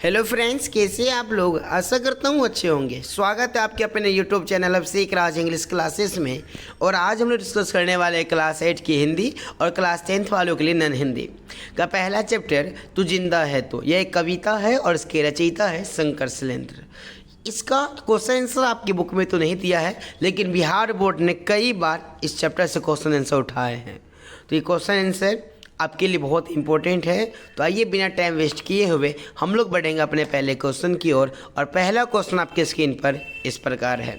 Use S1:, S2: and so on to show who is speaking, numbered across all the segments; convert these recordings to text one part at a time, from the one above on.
S1: Hello friends, कैसे आप लोग? आशा करता हूँ अच्छे होंगे। स्वागत है आपके अपने यूट्यूब चैनल अब सीख राज इंग्लिश क्लासेस में। और आज हम लोग डिस्कस करने वाले हैं क्लास 8 की हिंदी और क्लास 10th वालों के लिए नन हिंदी का पहला चैप्टर तू जिंदा है। तो यह एक कविता है और इसके रचयिता है शंकर शैलेंद्र। इसका क्वेश्चन आंसर आपकी बुक में तो नहीं दिया है, लेकिन बिहार बोर्ड ने कई बार इस चैप्टर से क्वेश्चन आंसर उठाए हैं। तो ये क्वेश्चन आंसर आपके लिए बहुत इंपॉर्टेंट है। तो आइए बिना टाइम वेस्ट किए हुए हम लोग बढ़ेंगे अपने पहले क्वेश्चन की ओर। और पहला क्वेश्चन आपके स्क्रीन पर इस प्रकार है।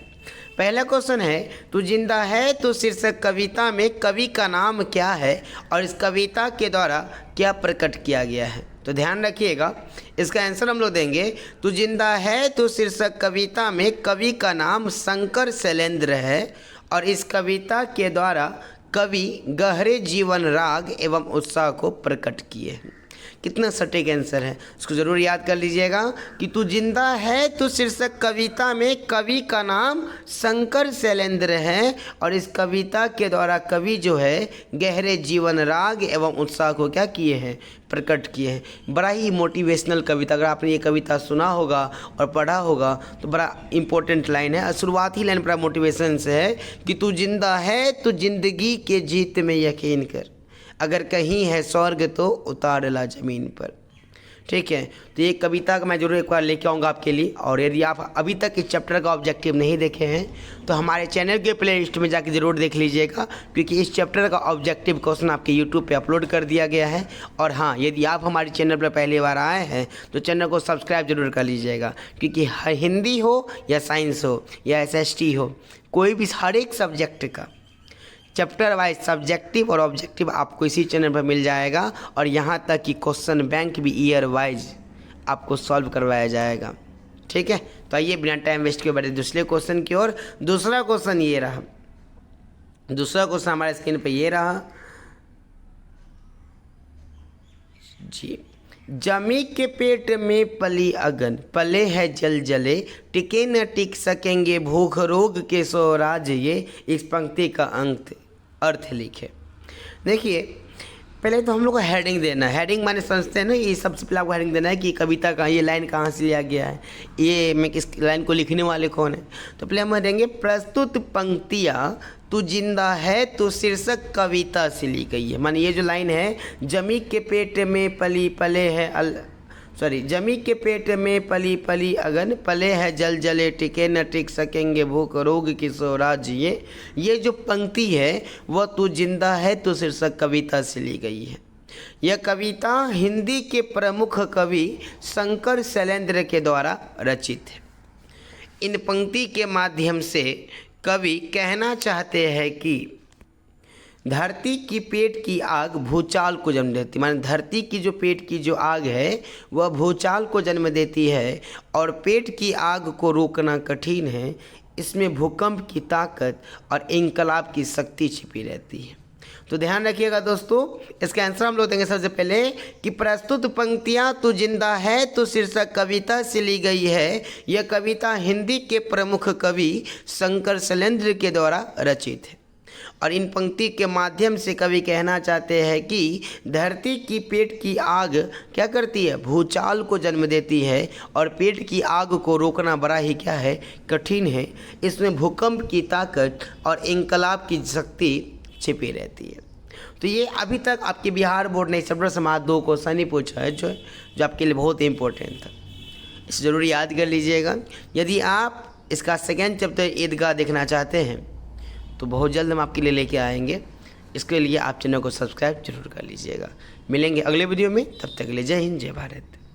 S1: पहला क्वेश्चन है, तू जिंदा है तो शीर्षक कविता में कवि का नाम क्या है और इस कविता के द्वारा क्या प्रकट किया गया है? तो ध्यान रखिएगा, इसका आंसर हम लोग देंगे तू जिंदा है तो शीर्षक कविता में कवि का नाम शंकर शैलेंद्र है और इस कविता के द्वारा कवि गहरे जीवन राग एवं उत्साह को प्रकट किए हैं। कितना सटीक आंसर है, इसको ज़रूर याद कर लीजिएगा कि तू जिंदा है तो शीर्षक कविता में कवि का नाम शंकर शैलेंद्र है और इस कविता के द्वारा कवि जो है गहरे जीवन राग एवं उत्साह को क्या किए हैं? प्रकट किए हैं। बड़ा ही मोटिवेशनल कविता, अगर आपने ये कविता सुना होगा और पढ़ा होगा तो बड़ा इंपॉर्टेंट लाइन है। शुरुआती लाइन बड़ा मोटिवेशन से है कि तू जिंदा है तो जिंदगी के जीत में यकीन कर, अगर कहीं है स्वर्ग तो उतार ला ज़मीन पर। ठीक है, तो ये कविता का मैं जरूर एक बार लेके आऊँगा आपके लिए। और यदि आप अभी तक इस चैप्टर का ऑब्जेक्टिव नहीं देखे हैं तो हमारे चैनल के प्ले लिस्ट में जाके ज़रूर देख लीजिएगा, क्योंकि इस चैप्टर का ऑब्जेक्टिव क्वेश्चन आपके यूट्यूब पे अपलोड कर दिया गया है। और हाँ, यदि आप हमारे चैनल पर पहली बार आए हैं तो चैनल को सब्सक्राइब जरूर कर लीजिएगा, क्योंकि हिंदी हो या साइंस हो या SST हो, कोई भी हर एक सब्जेक्ट का चैप्टर वाइज सब्जेक्टिव और ऑब्जेक्टिव आपको इसी चैनल पर मिल जाएगा। और यहाँ तक कि क्वेश्चन बैंक भी ईयर वाइज आपको सॉल्व करवाया जाएगा। ठीक है, तो आइए बिना टाइम वेस्ट किए बढ़े दूसरे क्वेश्चन की ओर। दूसरा क्वेश्चन ये रहा, दूसरा क्वेश्चन हमारे स्क्रीन पे ये रहा जी। जमी के पेट में पली अगन, पले है जल जले, टिके न टिक सकेंगे भूख रोग के स्वराज ये। इस पंक्ति का अर्थ लिखे। देखिए, पहले तो हम लोग को हेडिंग देना है। हेडिंग माने समझते हैं ना, ये सबसे पहले आपको हेडिंग देना है कि कविता का ये लाइन कहाँ से लिया गया है, ये मैं किस लाइन को लिखने वाले कौन है। तो पहले हम देंगे प्रस्तुत पंक्तियाँ तू जिंदा है तो शीर्षक कविता से ली गई है। माने ये जो लाइन है, जमी के पेट में पली पले है जमी के पेट में पली पली अगन, पले है जल जले, टिके न टिक सकेंगे भूख रोग की स्वराज ये जो पंक्ति है वह तू जिंदा है तो शीर्षक कविता से ली गई है। यह कविता हिंदी के प्रमुख कवि शंकर शैलेंद्र के द्वारा रचित है। इन पंक्ति के माध्यम से कवि कहना चाहते हैं कि धरती की पेट की आग भूचाल को जन्म देती, माने धरती की जो पेट की जो आग है वह भूचाल को जन्म देती है और पेट की आग को रोकना कठिन है। इसमें भूकंप की ताकत और इंकलाब की शक्ति छिपी रहती है। तो ध्यान रखिएगा दोस्तों, इसका आंसर हम लोग देंगे सबसे पहले कि प्रस्तुत पंक्तियाँ तू जिंदा है तो शीर्षक कविता से ली गई है। यह कविता हिंदी के प्रमुख कवि शंकर शैलेंद्र के द्वारा रचित है और इन पंक्ति के माध्यम से कवि कहना चाहते हैं कि धरती की पेट की आग क्या करती है? भूचाल को जन्म देती है और पेट की आग को रोकना बड़ा ही क्या है? कठिन है। इसमें भूकंप की ताकत और इंकलाब की शक्ति छिपी रहती है। तो ये अभी तक आपके बिहार बोर्ड ने चैप्टर समाज 2 क्वेश्चन ही पूछा है जो आपके लिए बहुत इंपॉर्टेंट था। इसे ज़रूर याद कर लीजिएगा। यदि आप इसका सेकेंड चैप्टर ईदगाह देखना चाहते हैं तो बहुत जल्द हम आपके लिए लेके आएंगे। इसके लिए आप चैनल को सब्सक्राइब जरूर कर लीजिएगा। मिलेंगे अगले वीडियो में, तब तक के लिए जय हिंद जय भारत।